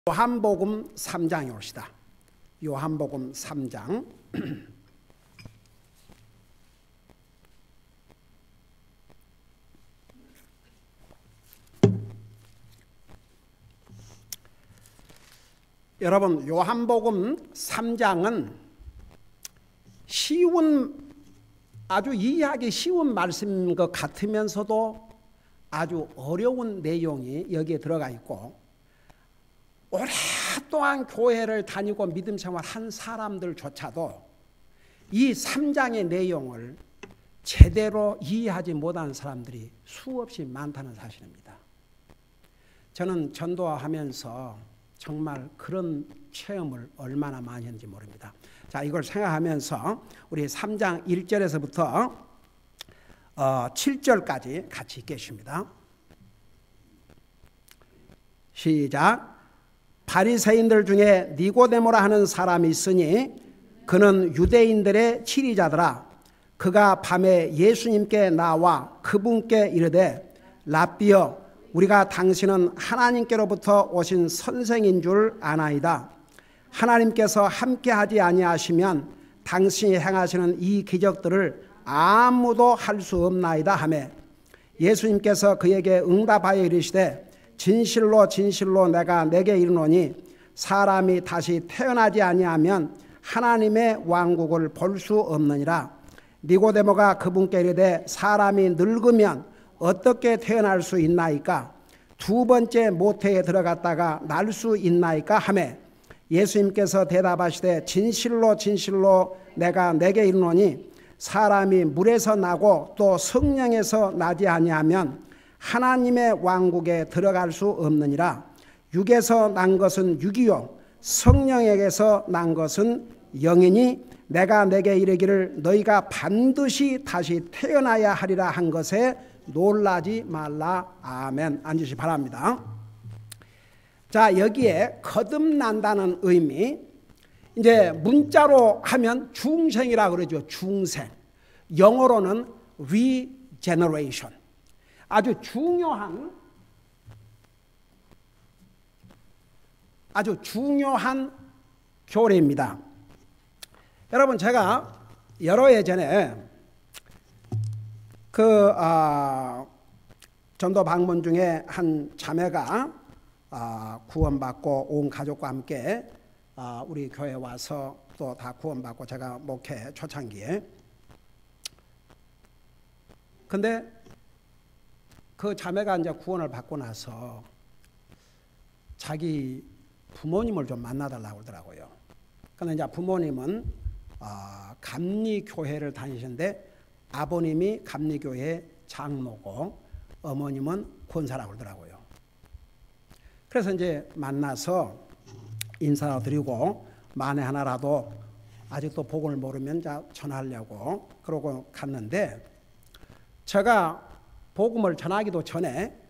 요한복음 3장에 옵시다. 요한복음 3장. 여러분, 요한복음 3장은 아주 이해하기 쉬운 말씀인 것 같으면서도 아주 어려운 내용이 여기에 들어가 있고, 오랫동안 교회를 다니고 믿음 생활한 사람들조차도 이 3장의 내용을 제대로 이해하지 못하는 사람들이 수없이 많다는 사실입니다. 저는 전도하면서 정말 그런 체험을 얼마나 많이 했는지 모릅니다. 자, 이걸 생각하면서 우리 3장 1절에서부터 7절까지 같이 읽겠습니다. 시작. 바리새인들 중에 니고데모라 하는 사람이 있으니 그는 유대인들의 지리자더라. 그가 밤에 예수님께 나와 그분께 이르되 랍비여, 우리가 당신은 하나님께로부터 오신 선생인 줄 아나이다. 하나님께서 함께하지 아니하시면 당신이 행하시는 이 기적들을 아무도 할 수 없나이다 하매, 예수님께서 그에게 응답하여 이르시되 진실로 진실로 내가 네게 이르노니 사람이 다시 태어나지 아니하면 하나님의 왕국을 볼 수 없느니라. 니고데모가 그분께 이르되 사람이 늙으면 어떻게 태어날 수 있나이까? 두 번째 모태에 들어갔다가 날 수 있나이까 하매, 예수님께서 대답하시되 진실로 진실로 내가 네게 이르노니 사람이 물에서 나고 또 성령에서 나지 아니하면 하나님의 왕국에 들어갈 수 없느니라. 육에서 난 것은 육이요 성령에게서 난 것은 영이니 내가 네게 이르기를 너희가 반드시 다시 태어나야 하리라 한 것에 놀라지 말라. 아멘. 앉으시 바랍니다. 자, 여기에 거듭난다는 의미, 이제 문자로 하면 중생이라 그러죠. 중생. 영어로는 regeneration. 아주 중요한 교리입니다. 여러분, 제가 여러 해 전에 전도 방문 중에 한 자매가 구원받고 온 가족과 함께 우리 교회에 와서 또 다 구원받고 제가 목회 초창기에, 근데 그 자매가 이제 구원을 받고 나서 자기 부모님을 좀 만나달라고 그러더라고요. 그런데 이제 부모님은 감리교회를 다니시는데 아버님이 감리교회 장로고 어머님은 권사라고 그러더라고요. 그래서 이제 만나서 인사도 드리고 만에 하나라도 아직도 복음을 모르면 전하려고 그러고 갔는데, 제가 복음을 전하기도 전에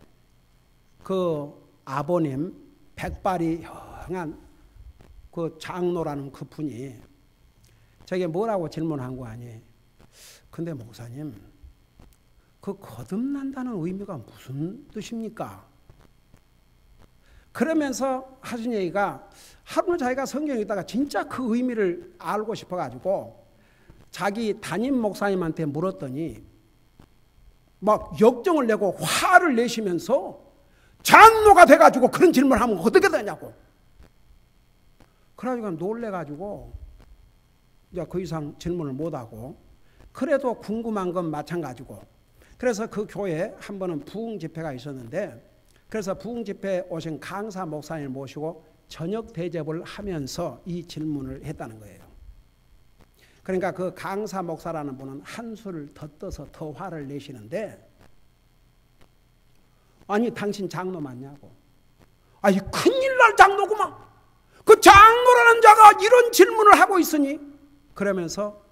그 아버님 백발이 형한 그 장로라는 그 분이 저게 뭐라고 질문한 거 아니에요. 근데 목사님, 그 거듭난다는 의미가 무슨 뜻입니까? 그러면서 하신 얘기가, 하루는 자기가 성경에 있다가 진짜 그 의미를 알고 싶어가지고 자기 담임 목사님한테 물었더니 막 역정을 내고 화를 내시면서 장로가 돼가지고 그런 질문을 하면 어떻게 되냐고. 그래가지고 놀래가지고 이제 그 이상 질문을 못하고, 그래도 궁금한 건 마찬가지고, 그래서 그 교회에 한 번은 부흥 집회가 있었는데, 그래서 부흥 집회에 오신 강사 목사님을 모시고 저녁 대접을 하면서 이 질문을 했다는 거예요. 그러니까 그 강사 목사라는 분은 한술을 더 떠서 더 화를 내시는데, 아니 당신 장로 맞냐고. 아니 큰일 날 장로구만. 그 장로라는 자가 이런 질문을 하고 있으니, 그러면서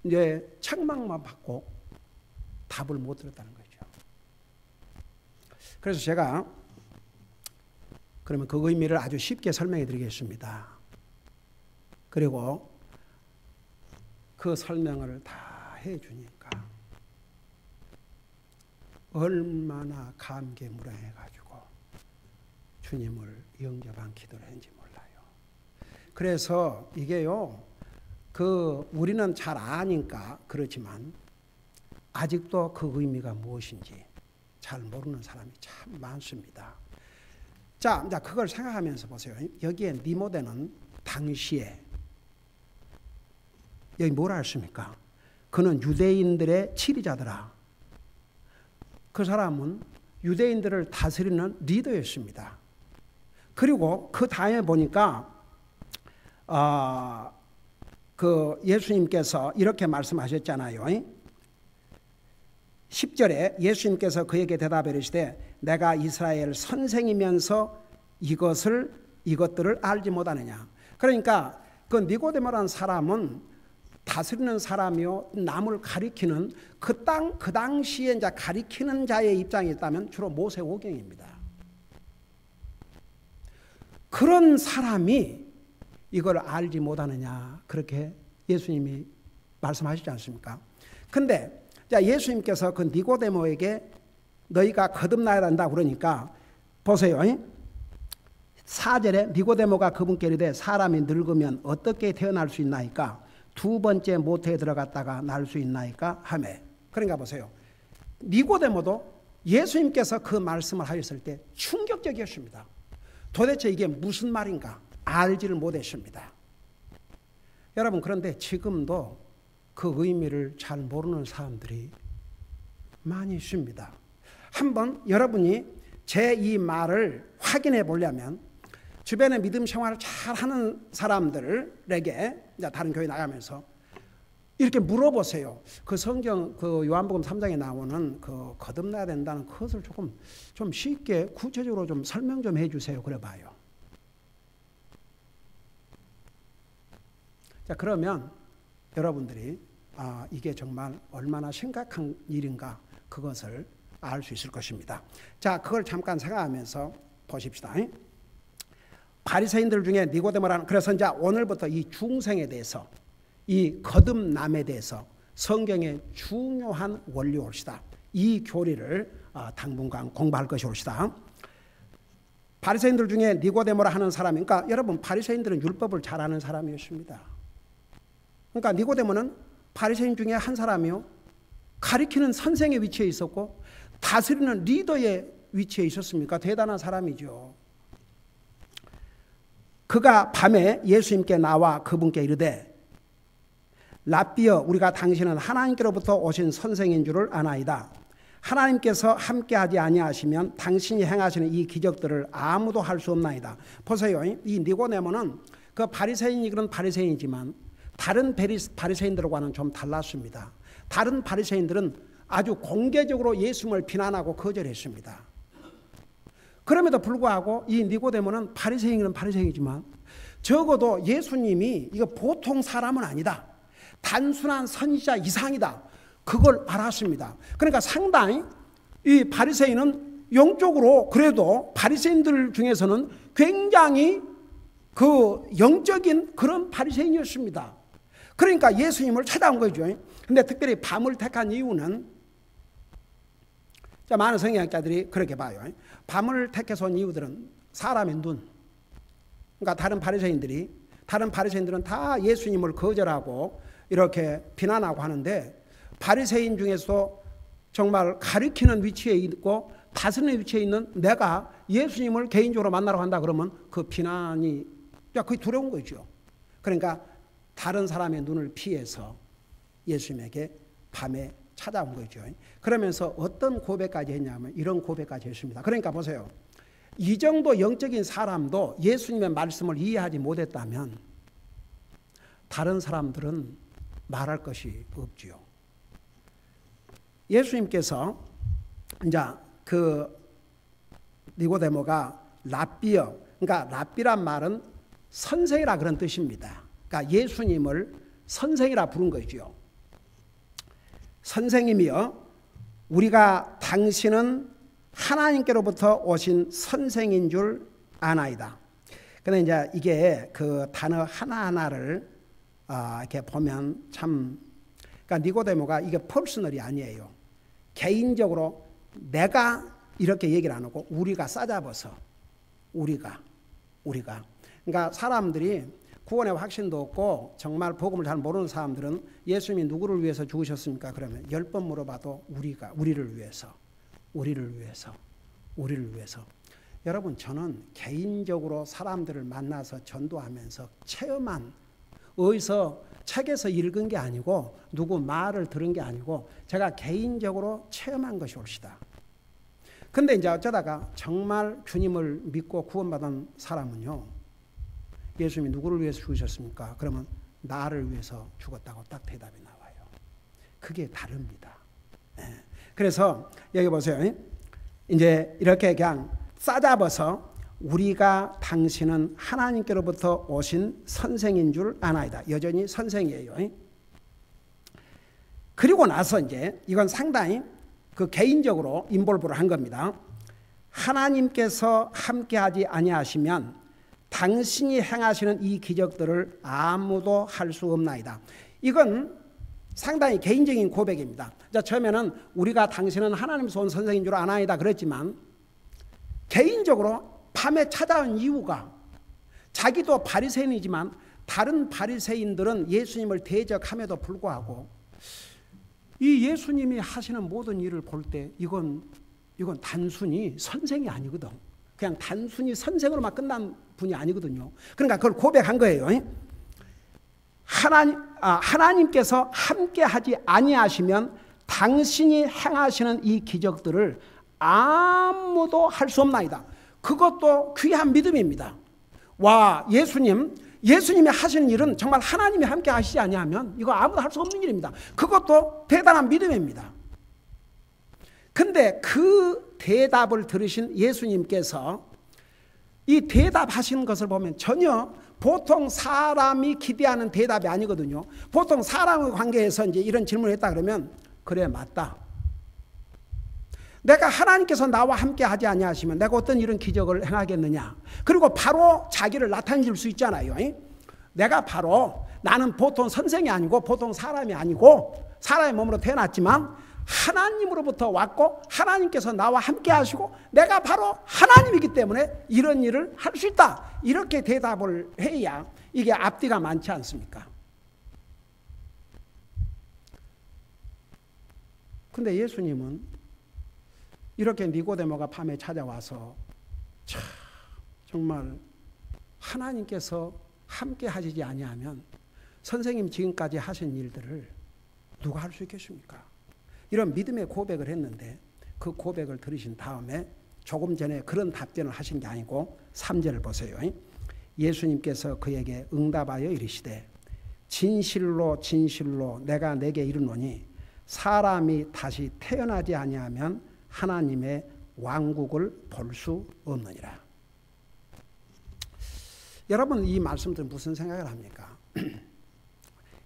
이제 책망만 받고 답을 못 들었다는 거죠. 그래서 제가 그러면 그 의미를 아주 쉽게 설명해 드리겠습니다. 그리고 그 설명을 다 해 주니까 얼마나 감개무량해 가지고 주님을 영접한 기도를 했는지 몰라요. 그래서 이게요, 우리는 잘 아니까 그렇지만 아직도 그 의미가 무엇인지 잘 모르는 사람이 참 많습니다. 자, 이제 그걸 생각하면서 보세요. 여기에 니모데는 당시에 여기 뭐라 했습니까? 그는 유대인들의 지리자더라. 그 사람은 유대인들을 다스리는 리더였습니다. 그리고 그 다음에 보니까 그 예수님께서 이렇게 말씀하셨잖아요. 10절에 예수님께서 그에게 대답해 이르시되 내가 이스라엘 선생이면서 이것들을 알지 못하느냐. 그러니까 그 니고데모라는 사람은 다스리는 사람이요, 남을 가리키는 그 당시에 이제 가리키는 자의 입장이 있다면 주로 모세오경입니다. 그런 사람이 이걸 알지 못하느냐, 그렇게 예수님이 말씀하시지 않습니까? 근데 예수님께서 그 니고데모에게 너희가 거듭나야 한다 그러니까 보세요. 4절에 니고데모가 그분께 이르되 사람이 늙으면 어떻게 태어날 수 있나이까? 두 번째 모태에 들어갔다가 날 수 있나이까? 하매. 그러니까 보세요. 니고데모도 예수님께서 그 말씀을 하셨을 때 충격적이었습니다. 도대체 이게 무슨 말인가 알지를 못했습니다. 여러분, 그런데 지금도 그 의미를 잘 모르는 사람들이 많이 있습니다. 한번 여러분이 제 이 말을 확인해 보려면 주변에 믿음 생활을 잘 하는 사람들에게 다른 교회 나가면서 이렇게 물어보세요. 그 성경 그 요한복음 3장에 나오는 그 거듭나야 된다는 그것을 좀 쉽게 구체적으로 좀 설명 좀 해주세요. 그래 봐요. 자, 그러면 여러분들이 이게 정말 얼마나 심각한 일인가 그것을 알 수 있을 것입니다. 자, 그걸 잠깐 생각하면서 보십시다. 바리새인들 중에 니고데모라는, 그래서 이제 오늘부터 이 중생에 대해서, 이 거듭남에 대해서 성경의 중요한 원리 옳시다. 이 교리를 당분간 공부할 것이 옳시다. 바리새인들 중에 니고데모라 하는 사람이, 그러니까 여러분 바리새인들은 율법을 잘 아는 사람이었습니다. 그러니까 니고데모는 바리새인 중에 한 사람이요, 가리키는 선생의 위치에 있었고 다스리는 리더의 위치에 있었습니까? 대단한 사람이죠. 그가 밤에 예수님께 나와 그분께 이르되 랍비여, 우리가 당신은 하나님께로부터 오신 선생인 줄을 아나이다. 하나님께서 함께하지 아니하시면 당신이 행하시는 이 기적들을 아무도 할 수 없나이다. 보세요. 이 니고데모는 그 바리새인이 그런 바리새인이지만 다른 바리새인들과는 좀 달랐습니다. 다른 바리새인들은 아주 공개적으로 예수님을 비난하고 거절했습니다. 그럼에도 불구하고 이 니고데모는 바리새인은 바리새인이지만 적어도 예수님이 이거 보통 사람은 아니다, 단순한 선지자 이상이다, 그걸 알았습니다. 그러니까 상당히 이 바리새인은 영적으로 그래도 바리새인들 중에서는 굉장히 그 영적인 그런 바리새인이었습니다. 그러니까 예수님을 찾아온 거죠. 근데 특별히 밤을 택한 이유는, 자, 많은 성경학자들이 그렇게 봐요. 밤을 택해서 온 이유들은 사람의 눈, 그러니까 다른 바리새인들은 다 예수님을 거절하고 이렇게 비난하고 하는데, 바리새인 중에서 정말 가리키는 위치에 있고 다스리는 위치에 있는 내가 예수님을 개인적으로 만나러 간다 그러면 그 비난이 거의 두려운 거죠. 그러니까 다른 사람의 눈을 피해서 예수님에게 밤에 찾아온 거죠. 그러면서 어떤 고백까지 했냐면 이런 고백까지 했습니다. 그러니까 보세요. 이 정도 영적인 사람도 예수님의 말씀을 이해하지 못했다면 다른 사람들은 말할 것이 없지요. 예수님께서 이제 그 니고데모가 랍비여, 그러니까 랍비란 말은 선생이라 그런 뜻입니다. 그러니까 예수님을 선생이라 부른 거죠. 선생님이여, 우리가 당신은 하나님께로부터 오신 선생인 줄 아나이다. 근데 이제 이게 그 단어 하나하나를 이렇게 보면 참, 그러니까 니고데모가 이게 퍼스널이 아니에요. 개인적으로 내가 이렇게 얘기를 안 하고 우리가 싸잡아서 우리가. 그러니까 사람들이 구원의 확신도 없고 정말 복음을 잘 모르는 사람들은 예수님이 누구를 위해서 죽으셨습니까? 그러면 10번 물어봐도 우리를 위해서. 여러분, 저는 개인적으로 사람들을 만나서 전도하면서 체험한, 어디서 책에서 읽은 게 아니고 누구 말을 들은 게 아니고 제가 개인적으로 체험한 것이 옳시다. 근데 이제 어쩌다가 정말 주님을 믿고 구원받은 사람은요, 예수님이 누구를 위해서 죽으셨습니까? 그러면 나를 위해서 죽었다고 딱 대답이 나와요. 그게 다릅니다. 그래서 여기 보세요. 이제 이렇게 그냥 싸잡아서 우리가 당신은 하나님께로부터 오신 선생인 줄 아나이다. 여전히 선생이에요. 그리고 나서 이제 이건 상당히 그 개인적으로 인볼브를 한 겁니다. 하나님께서 함께하지 아니하시면 당신이 행하시는 이 기적들을 아무도 할 수 없나이다. 이건 상당히 개인적인 고백입니다. 자, 처음에는 우리가 당신은 하나님께서 온 선생인 줄 아나이다 그랬지만 개인적으로 밤에 찾아온 이유가 자기도 바리새인이지만 다른 바리새인들은 예수님을 대적함에도 불구하고 이 예수님이 하시는 모든 일을 볼 때 이건 단순히 선생이 아니거든. 그냥 단순히 선생으로만 끝난 분이 아니거든요. 그러니까 그걸 고백한 거예요. 하나님께서 함께하지 아니하시면 당신이 행하시는 이 기적들을 아무도 할 수 없나이다. 그것도 귀한 믿음입니다. 와, 예수님이 하시는 일은 정말 하나님이 함께 하시지 아니하면 이거 아무도 할 수 없는 일입니다. 그것도 대단한 믿음입니다. 근데 그 대답을 들으신 예수님께서 이 대답하시는 것을 보면 전혀 보통 사람이 기대하는 대답이 아니거든요. 보통 사람의 관계에서 이제 이런 질문을 했다 그러면 그래, 맞다. 내가 하나님께서 나와 함께 하지 아니하시면 내가 어떤 이런 기적을 행하겠느냐. 그리고 바로 자기를 나타낼 수 있잖아요. 나는 보통 선생이 아니고 보통 사람이 아니고 사람의 몸으로 태어났지만 하나님으로부터 왔고 하나님께서 나와 함께 하시고 내가 바로 하나님이기 때문에 이런 일을 할 수 있다. 이렇게 대답을 해야 이게 앞뒤가 많지 않습니까? 근데 예수님은 이렇게 니고데모가 밤에 찾아와서 정말 하나님께서 함께 하시지 아니하면 선생님 지금까지 하신 일들을 누가 할 수 있겠습니까? 이런 믿음의 고백을 했는데 그 고백을 들으신 다음에 조금 전에 그런 답변을 하신 게 아니고 3절을 보세요. 예수님께서 그에게 응답하여 이르시되 진실로 진실로 내가 내게 이르노니 사람이 다시 태어나지 아니하면 하나님의 왕국을 볼 수 없느니라. 여러분, 이 말씀들 무슨 생각을 합니까?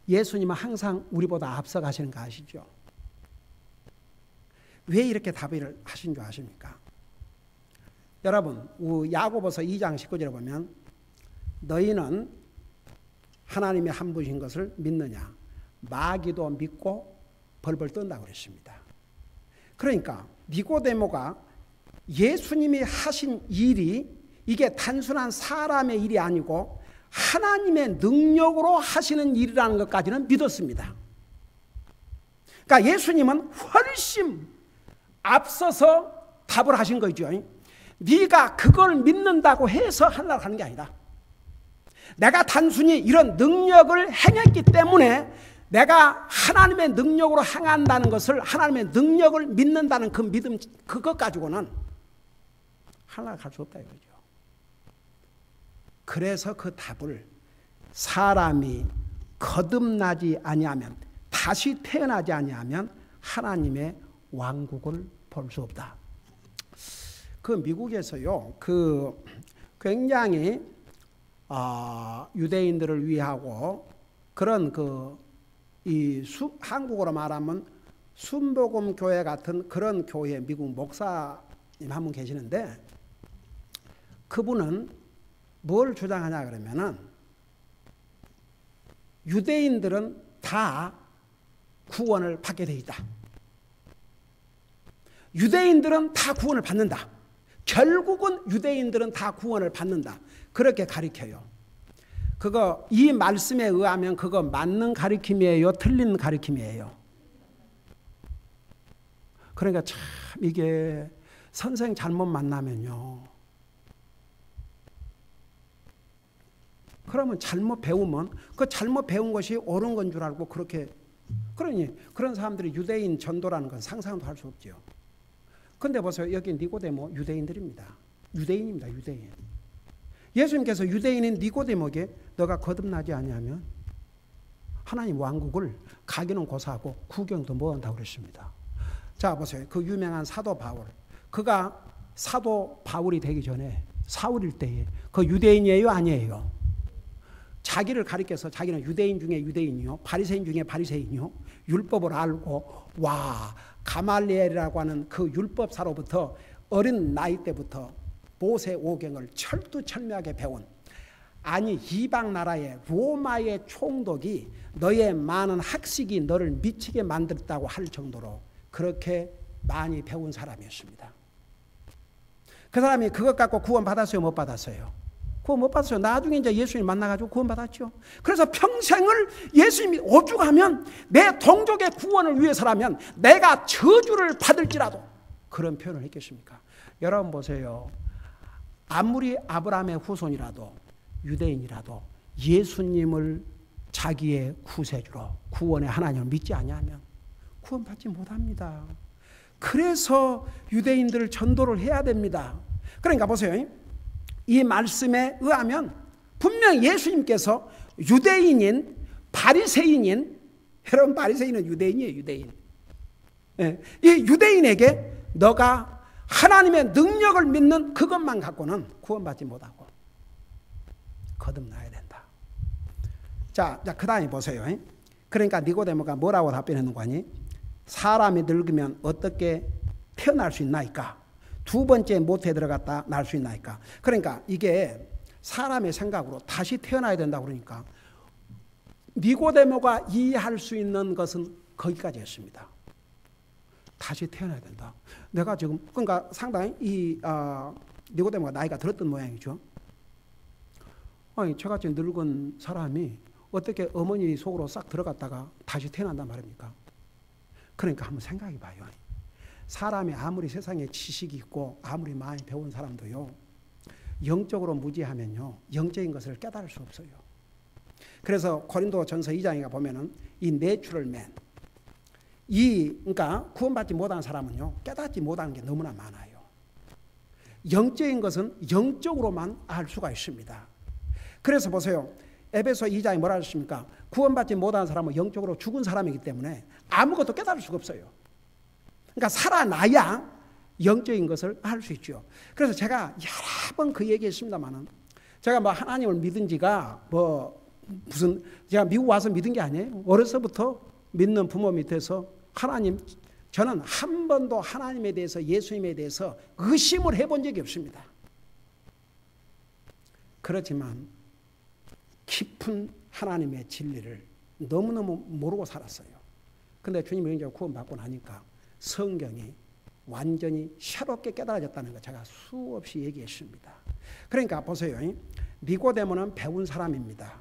예수님은 항상 우리보다 앞서가시는 거 아시죠? 왜 이렇게 답을 하신 줄 아십니까? 여러분, 야고보서 2장 19절에 보면 너희는 하나님의 한 분이신 것을 믿느냐? 마귀도 믿고 벌벌 떤다고 그랬습니다. 그러니까 니고데모가 예수님이 하신 일이 이게 단순한 사람의 일이 아니고 하나님의 능력으로 하시는 일이라는 것까지는 믿었습니다. 그러니까 예수님은 훨씬 앞서서 답을 하신 거죠. 네가 그걸 믿는다고 해서 하려고 하는 게 아니다. 내가 단순히 이런 능력을 행했기 때문에 내가 하나님의 능력으로 행한다는 것을, 하나님의 능력을 믿는다는 그 믿음, 그것 가지고는 하려고 할 수 없다 이거죠. 그래서 그 답을 사람이 거듭나지 아니하면, 다시 태어나지 아니하면 하나님의 왕국을 볼 수 없다. 그 미국에서요, 그 굉장히 유대인들을 위하고 그런 한국어로 말하면 순복음 교회 같은 그런 교회 미국 목사님 한 분 계시는데 그분은 뭘 주장하냐 그러면은 유대인들은 다 구원을 받게 돼 있다. 유대인들은 다 구원을 받는다. 결국은 유대인들은 다 구원을 받는다. 그렇게 가르쳐요. 그거 이 말씀에 의하면 그거 맞는 가르침이에요? 틀린 가르침이에요? 그러니까 참 이게 선생 잘못 만나면요. 그러면 잘못 배우면 그 잘못 배운 것이 옳은 건 줄 알고 그렇게 그러니 그런 사람들이 유대인 전도라는 건 상상도 할 수 없죠. 근데 보세요. 여기 니고데모 유대인들입니다. 유대인입니다. 유대인. 예수님께서 유대인인 니고데모에게 너가 거듭나지 아니하면 하나님 왕국을 가기는 고사하고 구경도 못 한다고 그랬습니다. 자 보세요. 그 유명한 사도 바울. 그가 사도 바울이 되기 전에 사울일 때에 그 유대인이에요? 아니에요? 자기를 가리켜서 자기는 유대인 중에 유대인이요. 바리새인 중에 바리새인이요. 율법을 알고 와 가말리엘이라고 하는 그 율법사로부터 어린 나이 때부터 모세 오경을 철두철미하게 배운 아니 이방 나라의 로마의 총독이 너의 많은 학식이 너를 미치게 만들었다고 할 정도로 그렇게 많이 배운 사람이었습니다. 그 사람이 그것 갖고 구원 받았어요? 못 받았어요? 구원 못 받았어요. 나중에 이제 예수님 만나가지고 구원 받았죠. 그래서 평생을 예수님이 오죽하면 내 동족의 구원을 위해서라면 내가 저주를 받을지라도 그런 표현을 했겠습니까? 여러분 보세요. 아무리 아브라함의 후손이라도 유대인이라도 예수님을 자기의 구세주로 구원의 하나님을 믿지 아니하면 구원받지 못합니다. 그래서 유대인들을 전도를 해야 됩니다. 그러니까 보세요. 이 말씀에 의하면 분명히 예수님께서 유대인인 바리새인인 여러분 바리새인은 유대인이에요. 유대인. 이 유대인에게 너가 하나님의 능력을 믿는 그것만 갖고는 구원받지 못하고 거듭나야 된다. 자, 그 다음에 보세요. 그러니까 니고데모가 뭐라고 답변했는 거니? 사람이 늙으면 어떻게 태어날 수 있나이까? 두 번째 모태에 들어갔다 날 수 있나이까? 그러니까 이게 사람의 생각으로 다시 태어나야 된다 그러니까 니고데모가 이해할 수 있는 것은 거기까지였습니다. 다시 태어나야 된다. 내가 지금 그러니까 상당히 이 니고데모가 나이가 들었던 모양이죠. 아니 저같이 늙은 사람이 어떻게 어머니 속으로 싹 들어갔다가 다시 태어난단 말입니까? 그러니까 한번 생각해 봐요. 사람이 아무리 세상에 지식이 있고 아무리 많이 배운 사람도요. 영적으로 무지하면요. 영적인 것을 깨달을 수 없어요. 그래서 고린도전서 2장에 보면은 이 내추럴맨 그러니까 구원받지 못한 사람은요. 깨닫지 못하는 게 너무나 많아요. 영적인 것은 영적으로만 알 수가 있습니다. 그래서 보세요. 에베소 2장에 뭐라 하셨습니까? 구원받지 못한 사람은 영적으로 죽은 사람이기 때문에 아무것도 깨달을 수가 없어요. 그러니까 살아나야 영적인 것을 알 수 있죠. 그래서 제가 여러 번 그 얘기했습니다만은 제가 뭐 하나님을 믿은 지가 무슨 제가 미국 와서 믿은 게 아니에요. 어려서부터 믿는 부모 밑에서 하나님 저는 한 번도 하나님에 대해서 예수님에 대해서 의심을 해본 적이 없습니다. 그렇지만 깊은 하나님의 진리를 너무너무 모르고 살았어요. 근데 주님을 이제 구원받고 나니까 성경이 완전히 새롭게 깨달아졌다는 거 제가 수없이 얘기했습니다. 그러니까 보세요. 니고데모는 배운 사람입니다.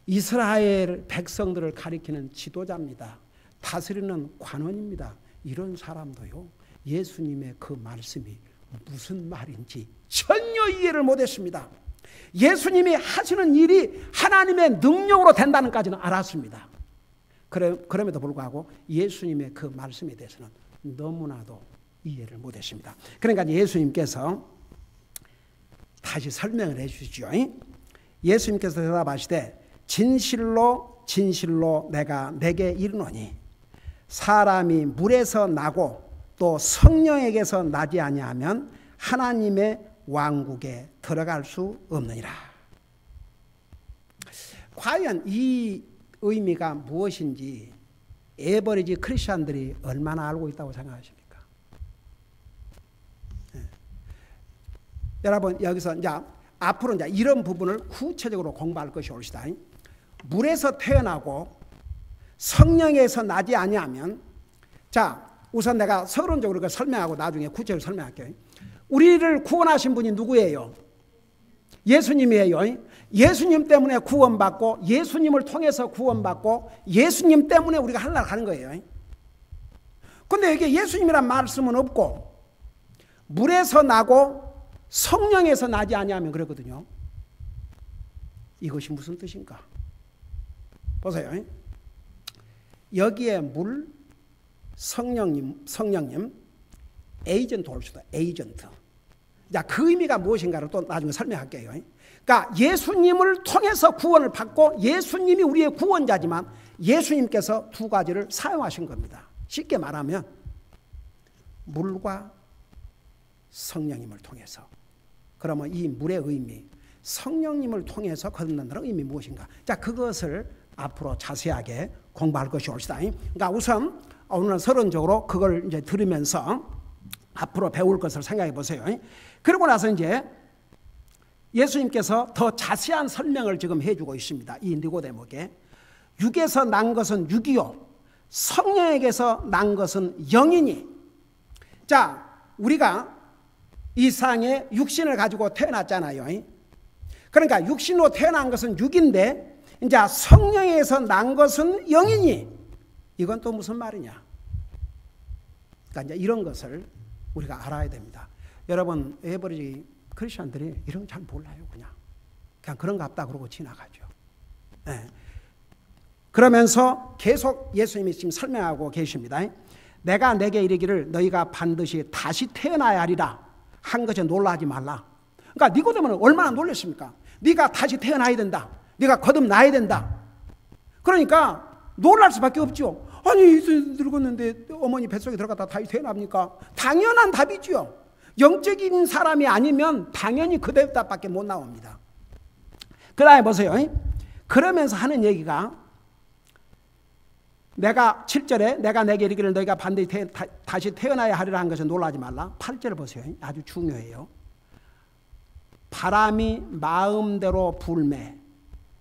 이스라엘 백성들을 가리키는 지도자입니다. 다스리는 관원입니다. 이런 사람도요. 예수님의 그 말씀이 무슨 말인지 전혀 이해를 못했습니다. 예수님이 하시는 일이 하나님의 능력으로 된다는 까지는 알았습니다. 그럼에도 불구하고 예수님의 그 말씀에 대해서는 너무나도 이해를 못했습니다. 그러니까 예수님께서 다시 설명을 해주시죠. 예수님께서 대답하시되 진실로 진실로 내가 내게 이르노니 사람이 물에서 나고 또 성령에게서 나지 아니하면 하나님의 왕국에 들어갈 수 없느니라. 과연 이 의미가 무엇인지 에버리지 크리스천들이 얼마나 알고 있다고 생각하십니까? 네. 여러분 여기서 이제 앞으로 이제 이런 부분을 구체적으로 공부할 것이 옳시다. 물에서 태어나고 성령에서 나지 아니하면 자 우선 내가 서론적으로 그걸 설명하고 나중에 구체적으로 설명할게요. 우리를 구원하신 분이 누구예요? 예수님이에요. 예수님 때문에 구원받고 예수님을 통해서 구원받고 예수님 때문에 우리가 하늘나라 가는 거예요. 근데 여기 예수님이란 말씀은 없고 물에서 나고 성령에서 나지 아니하면 그랬거든요. 이것이 무슨 뜻인가? 보세요. 여기에 물, 성령님 에이전트 옵시다. 에이전트. 자, 그 의미가 무엇인가를 또 나중에 설명할게요. 그러니까 예수님을 통해서 구원을 받고 예수님이 우리의 구원자지만 예수님께서 두 가지를 사용하신 겁니다. 쉽게 말하면 물과 성령님을 통해서. 그러면 이 물의 의미, 성령님을 통해서 거듭난다는 의미 무엇인가? 자, 그것을 앞으로 자세하게 공부할 것이 옳시다. 그러니까 우선 오늘은 서론적으로 그걸 이제 들으면서 앞으로 배울 것을 생각해 보세요. 그러고 나서 이제 예수님께서 더 자세한 설명을 지금 해주고 있습니다. 이 니고데모에게. 육에서 난 것은 육이요 성령에게서 난 것은 영이니. 자, 우리가 이 세상에 육신을 가지고 태어났잖아요. 그러니까 육신으로 태어난 것은 육인데 이제 성령에서 난 것은 영이니. 이건 또 무슨 말이냐? 그러니까 이제 이런 것을 우리가 알아야 됩니다. 여러분, 에버리지 크리스천들이 이런 거 잘 몰라요. 그냥 그런가 보다 그러고 지나가죠. 네. 그러면서 계속 예수님이 지금 설명하고 계십니다. 내가 내게 이르기를 너희가 반드시 다시 태어나야 하리라 한 것에 놀라지 말라. 그러니까 니고데모는 얼마나 놀랐습니까? 네가 다시 태어나야 된다. 네가 거듭나야 된다. 그러니까 놀랄 수밖에 없죠. 아니 늙었는데 어머니 뱃속에 들어갔다 다시 태어납니까? 당연한 답이죠. 영적인 사람이 아니면 당연히 그 대답밖에 못 나옵니다. 그 다음에 보세요. 그러면서 하는 얘기가 내가 7절에 내가 내게 이르기를 너희가 반드시 다시 태어나야 하리라 한 것에 놀라지 말라. 8절을 보세요. 아주 중요해요. 바람이 마음대로 불매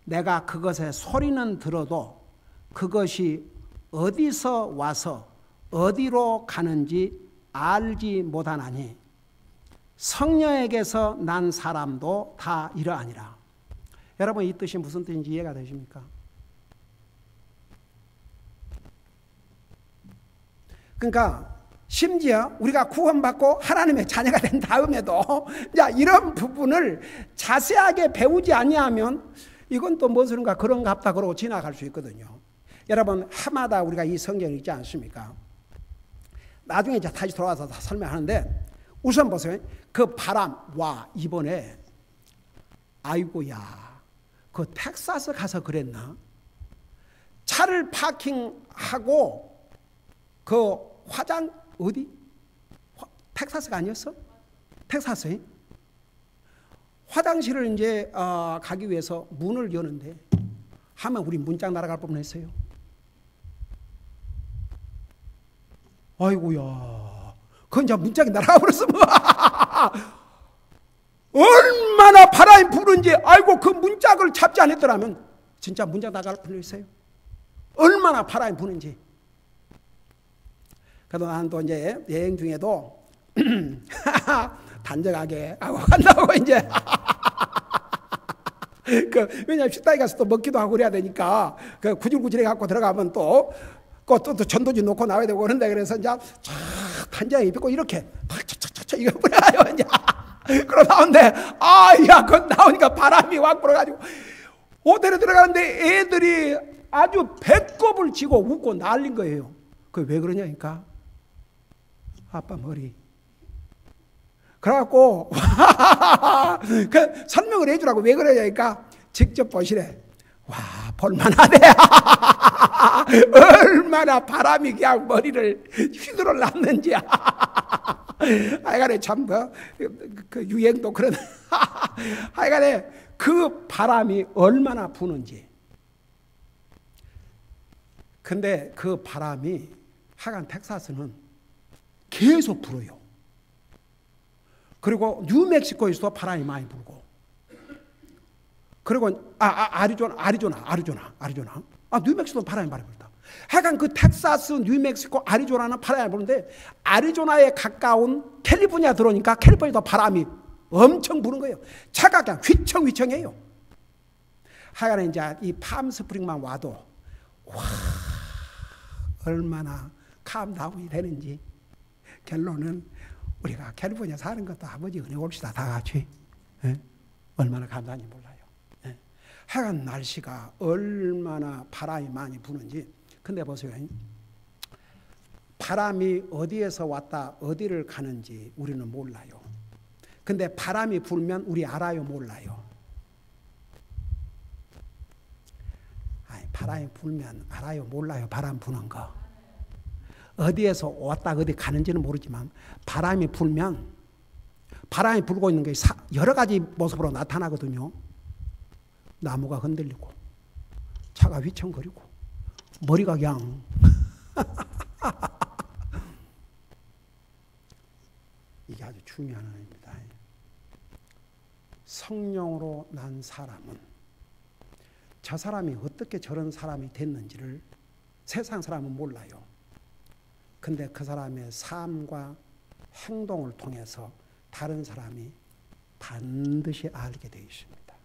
내가 그것의 소리는 들어도 그것이 어디서 와서 어디로 가는지 알지 못하나니 성령에게서 난 사람도 다 이러하니라. 여러분, 이 뜻이 무슨 뜻인지 이해가 되십니까? 그러니까 심지어 우리가 구원받고 하나님의 자녀가 된 다음에도 이런 부분을 자세하게 배우지 아니하면 이건 또 무엇인가 그런가 보다 그러고 지나갈 수 있거든요. 여러분, 해마다 우리가 이 성경을 읽지 않습니까? 나중에 이제 다시 돌아와서 다 설명하는데 우선 보세요. 그 바람, 와, 이번에 아이고야, 그 텍사스 가서 그랬나? 차를 파킹하고 그 화장 어디? 텍사스가 아니었어? 텍사스에 화장실을 이제 가기 위해서 문을 여는데 하면 우리 문짝 날아갈 뻔했어요. 아이고야, 그건 이제 문짝이 날아가 버렸으면 얼마나 바람이 부는지. 아이고, 그 문짝을 잡지 않았더라면 진짜 문짝 나갈 뻔했어요. 얼마나 바람이 부는지. 그래도 난 또 이제 여행 중에도 단정하게 하고 간다고 이제 왜냐면 식당에 가서 또 먹기도 하고 그래야 되니까 구질구질해 갖고 들어가면 또 전도지 놓고 나와야 되고 그런데 그래서 이제 단정히 입고 이렇게 탁탁탁탁 이거 뿌려요 이제. 그러다 나오는데 야, 그 나오니까 바람이 확 불어가지고 호텔에 들어가는데 애들이 아주 배꼽을 쥐고 웃고 난린 거예요. 그게 왜 그러냐니까 아빠 머리. 그래갖고 그 설명을 해주라고. 왜 그러냐니까 직접 보시래. 와, 볼만하네. 얼마나 바람이 그냥 머리를 휘두르 놨는지. 하여간에 참 그 유행도 그런. 하여간에 그 바람이 얼마나 부는지. 근데 그 바람이 하여간 텍사스는 계속 불어요. 그리고 뉴멕시코에서도 바람이 많이 불고. 그리고 아리조나. 뉴멕시코도 바람이 많이 불다. 하여간 그 텍사스, 뉴멕시코, 아리조나는 바람이 부는데 아리조나에 가까운 캘리포니아 들어오니까 캘리포니아도 바람이 엄청 부는 거예요. 차가 그냥 휘청휘청해요. 하여간 이제 이 팜스프링만 와도 와 얼마나 캄다운이 되는지. 결론은 우리가 캘리포니아 사는 것도 아버지 은혜 봅시다. 다 같이. 예? 얼마나 감사한지 몰라요. 예? 하여간 날씨가 얼마나 바람이 많이 부는지. 근데 보세요. 바람이 어디에서 왔다 어디를 가는지 우리는 몰라요. 근데 바람이 불면 우리 알아요, 몰라요? 아니, 바람이 불면 알아요, 몰라요? 바람 부는 거. 어디에서 왔다 어디 가는지는 모르지만 바람이 불면 바람이 불고 있는 게 여러 가지 모습으로 나타나거든요. 나무가 흔들리고 차가 휘청거리고 머리가 그냥 이게 아주 중요한 의미입니다. 성령으로 난 사람은 저 사람이 어떻게 저런 사람이 됐는지를 세상 사람은 몰라요. 근데 그 사람의 삶과 행동을 통해서 다른 사람이 반드시 알게 되어 있습니다.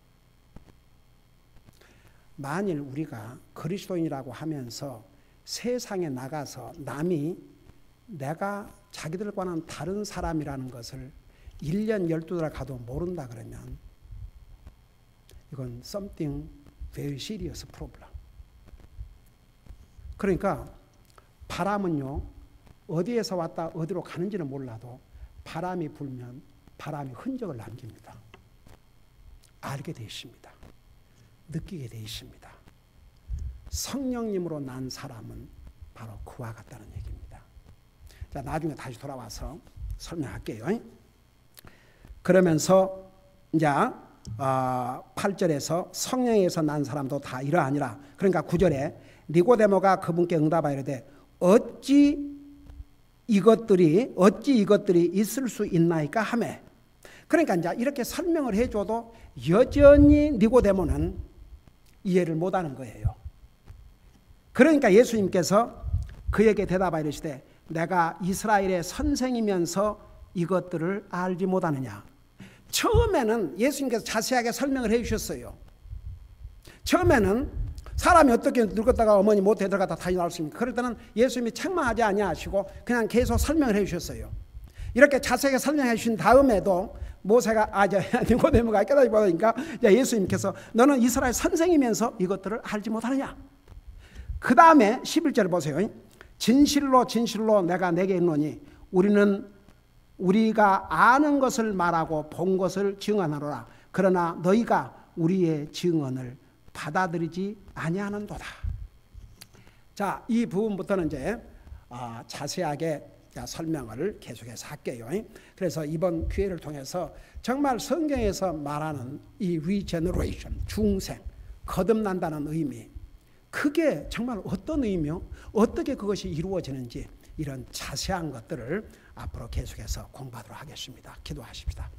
만일 우리가 그리스도인이라고 하면서 세상에 나가서 남이 내가 자기들과는 다른 사람이라는 것을 1년 12달 가도 모른다 그러면 이건 something very serious problem. 그러니까 바람은요, 어디에서 왔다 어디로 가는지는 몰라도 바람이 불면 바람이 흔적을 남깁니다. 알게 되어 있습니다. 느끼게 되어 있습니다. 성령님으로 난 사람은 바로 그와 같다는 얘기입니다. 자, 나중에 다시 돌아와서 설명할게요. 그러면서 이제 8절에서 성령에서 난 사람도 다 이러하니라. 그러니까 9절에 니고데모가 그분께 응답하여 이르되 어찌 이것들이 있을 수 있나이까 하매. 그러니까 이제 이렇게 설명을 해줘도 여전히 니고데모는 이해를 못하는 거예요. 그러니까 예수님께서 그에게 대답하여 이르시되 내가 이스라엘의 선생이면서 이것들을 알지 못하느냐. 처음에는 예수님께서 자세하게 설명을 해 주셨어요. 처음에는 사람이 어떻게 늙었다가 어머니 못해 들어갔다 다시 나왔습니까? 그럴 때는 예수님이 책망하지 아니하시고 그냥 계속 설명을 해 주셨어요. 이렇게 자세하게 설명해 주신 다음에도 모세가 니고데모가 깨닫지 못하니까 예수님께서 너는 이스라엘 선생이면서 이것들을 알지 못하느냐. 그 다음에 11절을 보세요. 진실로 진실로 내가 내게 이르노니 우리가 아는 것을 말하고 본 것을 증언하노라. 그러나 너희가 우리의 증언을 받아들이지 아니하는도다. 자, 이 부분부터는 이제 자세하게 설명을 계속해서 할게요. 그래서 이번 기회를 통해서 정말 성경에서 말하는 이 리제너레이션, 중생, 거듭난다는 의미, 그게 정말 어떤 의미요? 어떻게 그것이 이루어지는지 이런 자세한 것들을 앞으로 계속해서 공부하도록 하겠습니다. 기도하십시다.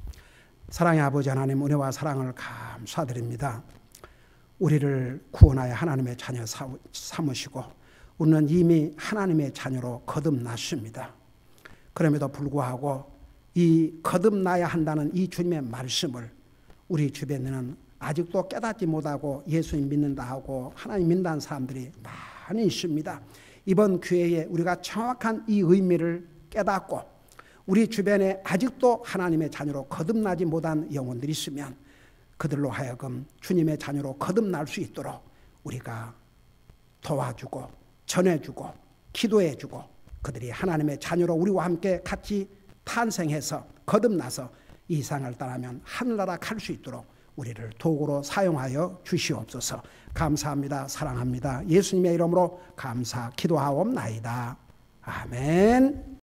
사랑의 아버지 하나님, 은혜와 사랑을 감사드립니다. 우리를 구원하여 하나님의 자녀 삼으시고 우리는 이미 하나님의 자녀로 거듭났습니다. 그럼에도 불구하고 이 거듭나야 한다는 이 주님의 말씀을 우리 주변에는 아직도 깨닫지 못하고 예수님 믿는다 하고 하나님 믿는다는 사람들이 많이 있습니다. 이번 기회에 우리가 정확한 이 의미를 깨닫고 우리 주변에 아직도 하나님의 자녀로 거듭나지 못한 영혼들이 있으면 그들로 하여금 주님의 자녀로 거듭날 수 있도록 우리가 도와주고 전해주고 기도해주고 그들이 하나님의 자녀로 우리와 함께 같이 탄생해서 거듭나서 이 세상을 떠나면 하늘나라 갈 수 있도록 우리를 도구로 사용하여 주시옵소서. 감사합니다. 사랑합니다. 예수님의 이름으로 감사 기도하옵나이다. 아멘.